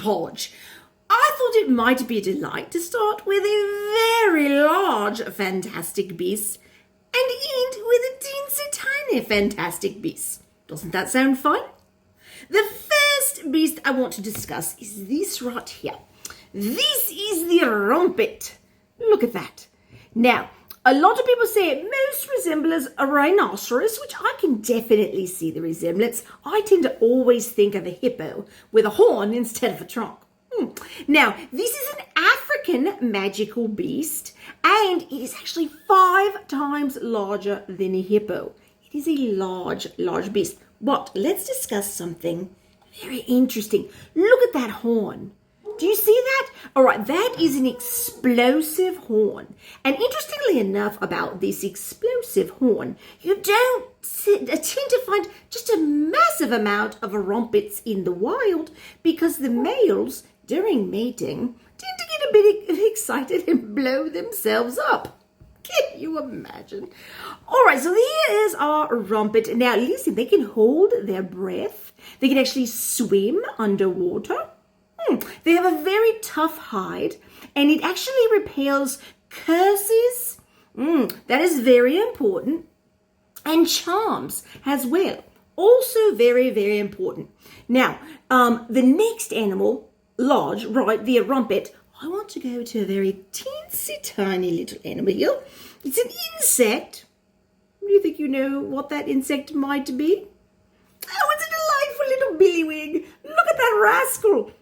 hodgepodge. I thought it might be a delight to start with a very large fantastic beast and end with a teensy tiny fantastic beast. Doesn't that sound fun? The first beast I want to discuss is this right here. This is the Erumpent. Look at that. Now, a lot of people say it most resembles a rhinoceros, which I can definitely see the resemblance. I tend to always think of a hippo with a horn instead of a trunk. Now, this is an African magical beast, and it is actually 5 times larger than a hippo. It is a large beast. But let's discuss something very interesting. Look at that horn. Do you see that? All right, that is an explosive horn. And interestingly enough about this explosive horn, you don't tend to find just a massive amount of Erumpents in the wild because the males, during mating, tend to get a bit excited and blow themselves up. Can you imagine? All right, so here is our Erumpent. Now, listen, they can hold their breath. They can actually swim underwater. They have a very tough hide, and it actually repels curses. That is very important. And charms as well. Also very, very important. Now, the next animal, large, right, the Erumpent, I want to go to a very teensy tiny little animal here. It's an insect. Do you think you know what that insect might be? Oh, it's a delightful little Billywig. Look at that rascal.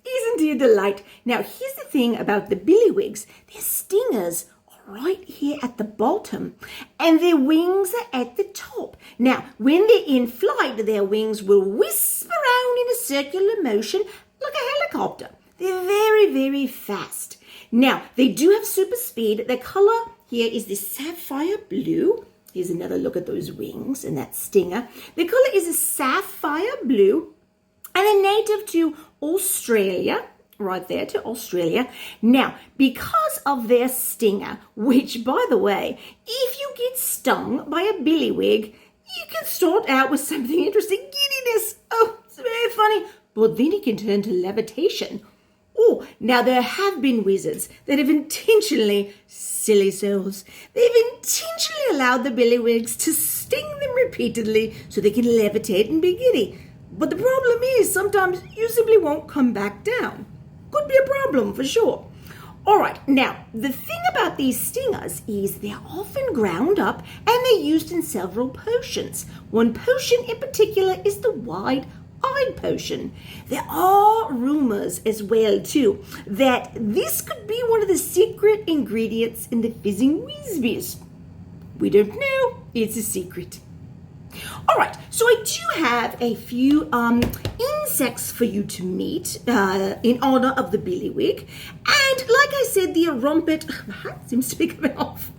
Isn't he a delight? Now, here's the thing about the Billywigs. Their stingers are right here at the bottom, and their wings are at the top. Now, when they're in flight, their wings will wisp around in a circular motion like a helicopter. They're very, very fast. Now, they do have super speed. Their color here is the sapphire blue. Here's another look at those wings and that stinger. The color is a sapphire blue, and they're native to Australia, right there to Australia. Now, because of their stinger, which, by the way, if you get stung by a Billywig, you can start out with something interesting. Giddiness. Oh, it's very funny. But then it can turn to levitation. Oh, now there have been wizards that have intentionally, silly souls, they've intentionally allowed the Billywigs to sting them repeatedly so they can levitate and be giddy. But the problem is sometimes you simply won't come back down. Could be a problem for sure. All right, now the thing about these stingers is they're often ground up and they're used in several potions. One potion in particular is the wide-eyed potion. There are rumors as well too that this could be one of the secret ingredients in the fizzing whizbeers. We don't know. It's a secret. All right, so I do have a few insects for you to meet in honor of the Billywig. And like I said, the Erumpent, my hat seems to be coming off.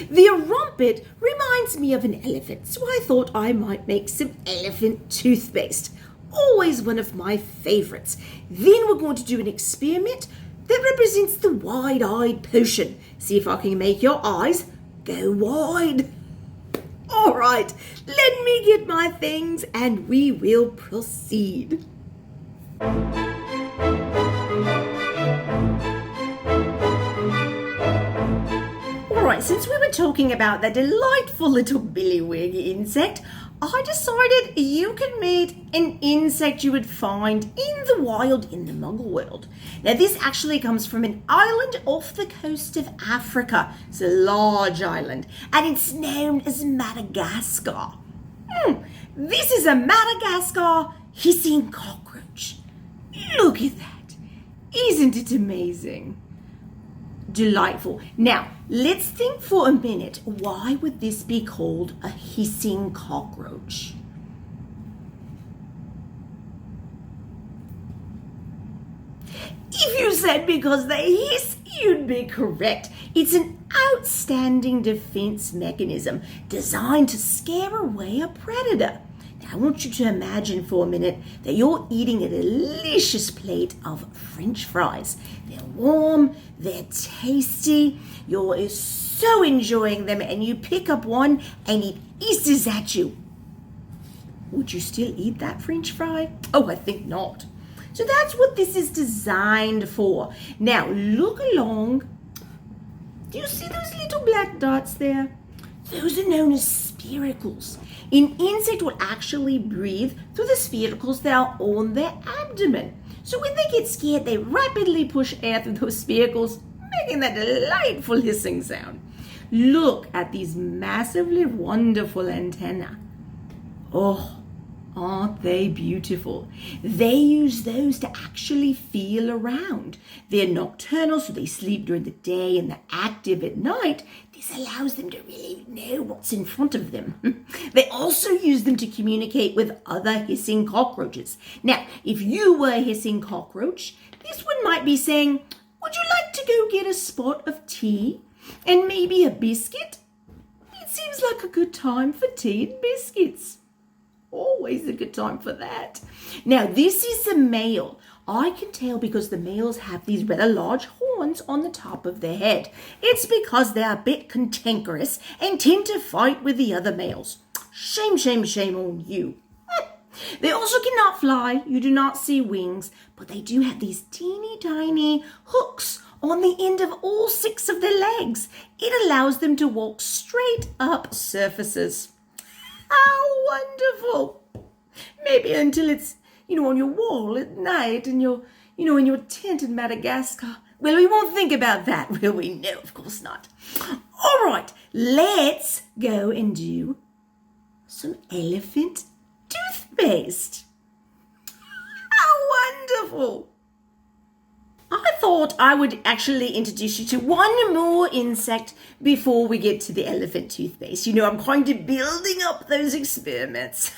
The Erumpent reminds me of an elephant, so I thought I might make some elephant toothpaste. Always one of my favorites. Then we're going to do an experiment that represents the wide-eyed potion. See if I can make your eyes go wide. All right, let me get my things and we will proceed. All right, since we were talking about that delightful little Billywig insect, I decided you could meet an insect you would find in the wild in the Muggle world. Now, this actually comes from an island off the coast of Africa. It's a large island, and it's known as Madagascar. This is a Madagascar hissing cockroach. Look at that. Isn't it amazing? Delightful. Now, let's think for a minute. Why would this be called a hissing cockroach? If you said because they hiss, you'd be correct. It's an outstanding defense mechanism designed to scare away a predator. Now, I want you to imagine for a minute that you're eating a delicious plate of French fries. They're warm, they're tasty, you're so enjoying them, and you pick up one and it hisses at you. Would you still eat that French fry? Oh, I think not. So that's what this is designed for. Now, look along. Do you see those little black dots there? Those are known as spiracles. An insect will actually breathe through the spiracles that are on their abdomen. So when they get scared, they rapidly push air through those spiracles, making that delightful hissing sound. Look at these massively wonderful antennae. Oh, aren't they beautiful? They use those to actually feel around. They're nocturnal, so they sleep during the day and they're active at night. This allows them to really know what's in front of them. They also use them to communicate with other hissing cockroaches. Now, if you were a hissing cockroach, this one might be saying, would you like to go get a spot of tea and maybe a biscuit? It seems like a good time for tea and biscuits. Always a good time for that. Now, this is the male. I can tell because the males have these rather large horns on the top of their head. It's because they're a bit cantankerous and tend to fight with the other males. Shame, shame, shame on you. They also cannot fly. You do not see wings, but they do have these teeny tiny hooks on the end of all 6 of their legs. It allows them to walk straight up surfaces. How wonderful! Maybe until it's, on your wall at night and you're, in your tent in Madagascar. Well, we won't think about that, will we? No, of course not. All right, let's go and do some elephant toothpaste. How wonderful! I thought I would actually introduce you to one more insect before we get to the elephant toothpaste. I'm kind of building up those experiments.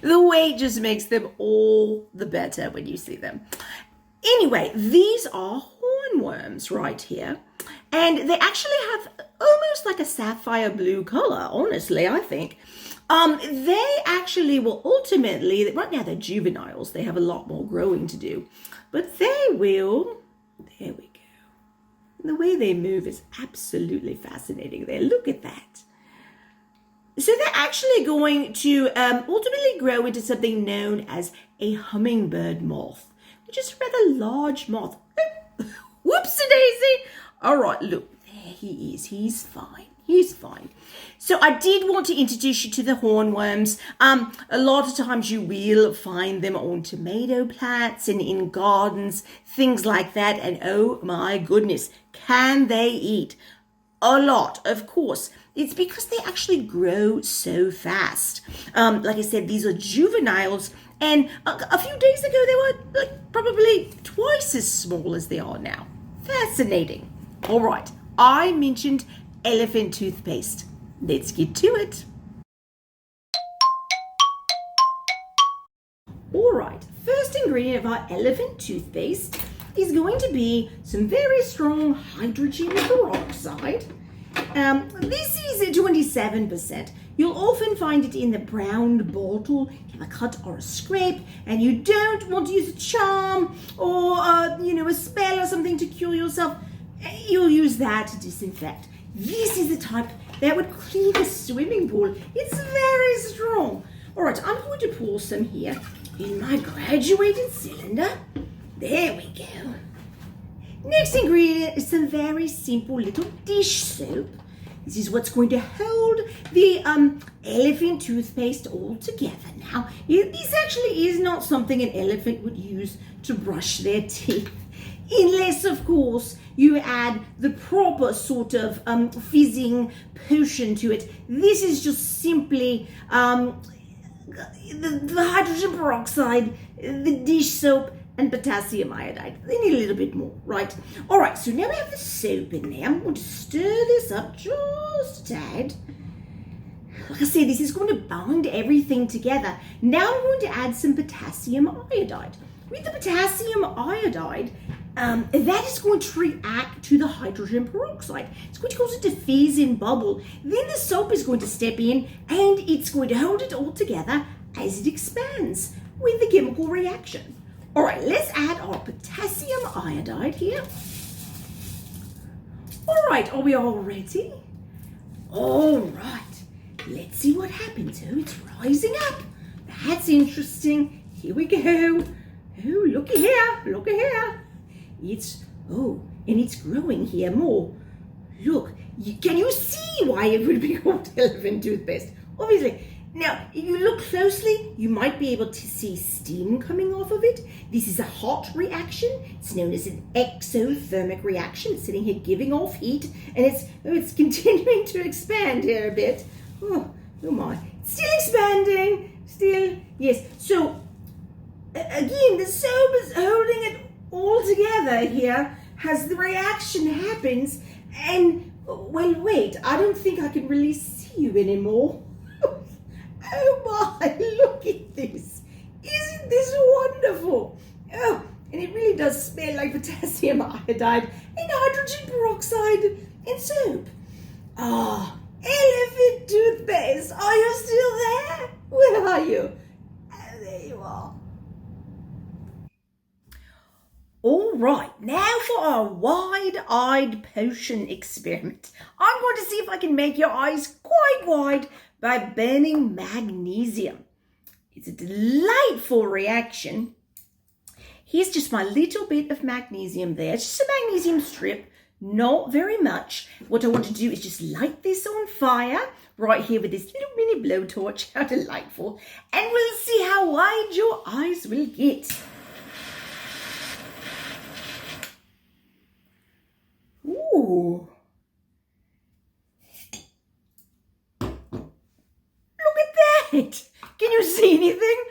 The weight just makes them all the better when you see them. Anyway, these are hornworms right here. And they actually have almost like a sapphire blue color, honestly, I think. They actually will ultimately, right now they're juveniles. They have a lot more growing to do. But they will, there we go. The way they move is absolutely fascinating there. Look at that. So they're actually going to ultimately grow into something known as a hummingbird moth, which is a rather large moth. Whoopsie-daisy. All right, look, there he is. He's fine. He's fine. So I did want to introduce you to the hornworms. A lot of times you will find them on tomato plants and in gardens, things like that. And oh my goodness, can they eat? A lot, of course. It's because they actually grow so fast. Like I said, these are juveniles. And a few days ago, they were probably twice as small as they are now. Fascinating. All right, I mentioned elephant toothpaste. Let's get to it. All right, first ingredient of our elephant toothpaste is going to be some very strong hydrogen peroxide. This is at 27%. You'll often find it in the brown bottle. You have a cut or a scrape, and you don't want to use a charm or a spell or something to cure yourself. You'll use that to disinfect. This is the type that would clean a swimming pool. It's very strong. All right, I'm going to pour some here in my graduated cylinder. There we go. Next ingredient is some very simple little dish soap. This is what's going to hold the elephant toothpaste all together. Now, this actually is not something an elephant would use to brush their teeth. Unless, of course, you add the proper sort of fizzing potion to it. This is just simply the hydrogen peroxide, the dish soap, and potassium iodide. They need a little bit more, right? All right, so now we have the soap in there. I'm going to stir this up just a tad. Like I said, this is going to bind everything together. Now I'm going to add some potassium iodide. With the potassium iodide, that is going to react to the hydrogen peroxide. It's going to cause it to fizz and bubble. Then the soap is going to step in and it's going to hold it all together as it expands with the chemical reaction. All right, let's add our potassium iodide here. All right, are we all ready? All right, let's see what happens. Oh, it's rising up. That's interesting. Here we go. Oh, looky here, looky here. And it's growing here more. Look, can you see why it would be called elephant toothpaste? Obviously. Now, if you look closely, you might be able to see steam coming off of it. This is a hot reaction. It's known as an exothermic reaction. It's sitting here giving off heat, and it's continuing to expand here a bit. Oh my. Still expanding. Still, yes. So, again, the soap is holding it all together here as the reaction happens. And, well, wait, I don't think I can really see you anymore. Oh my, look at this. Isn't this wonderful? Oh, and it really does smell like potassium iodide and hydrogen peroxide and soap. Ah, elephant toothpaste. Are you still there? Where are you? Oh, there you are. All right, now for our wide-eyed potion experiment. I'm going to see if I can make your eyes quite wide by burning magnesium. It's a delightful reaction. Here's just my little bit of magnesium there. It's just a magnesium strip, not very much. What I want to do is just light this on fire right here with this little mini blowtorch. How delightful. And we'll see how wide your eyes will get. Ooh. Can you see anything?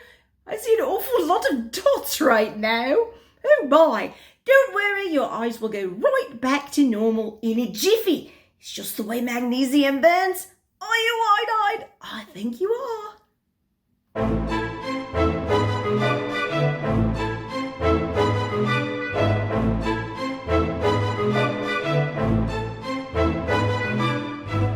I see an awful lot of dots right now. Oh my, don't worry, your eyes will go right back to normal in a jiffy. It's just the way magnesium burns. Are you wide-eyed? I think you are.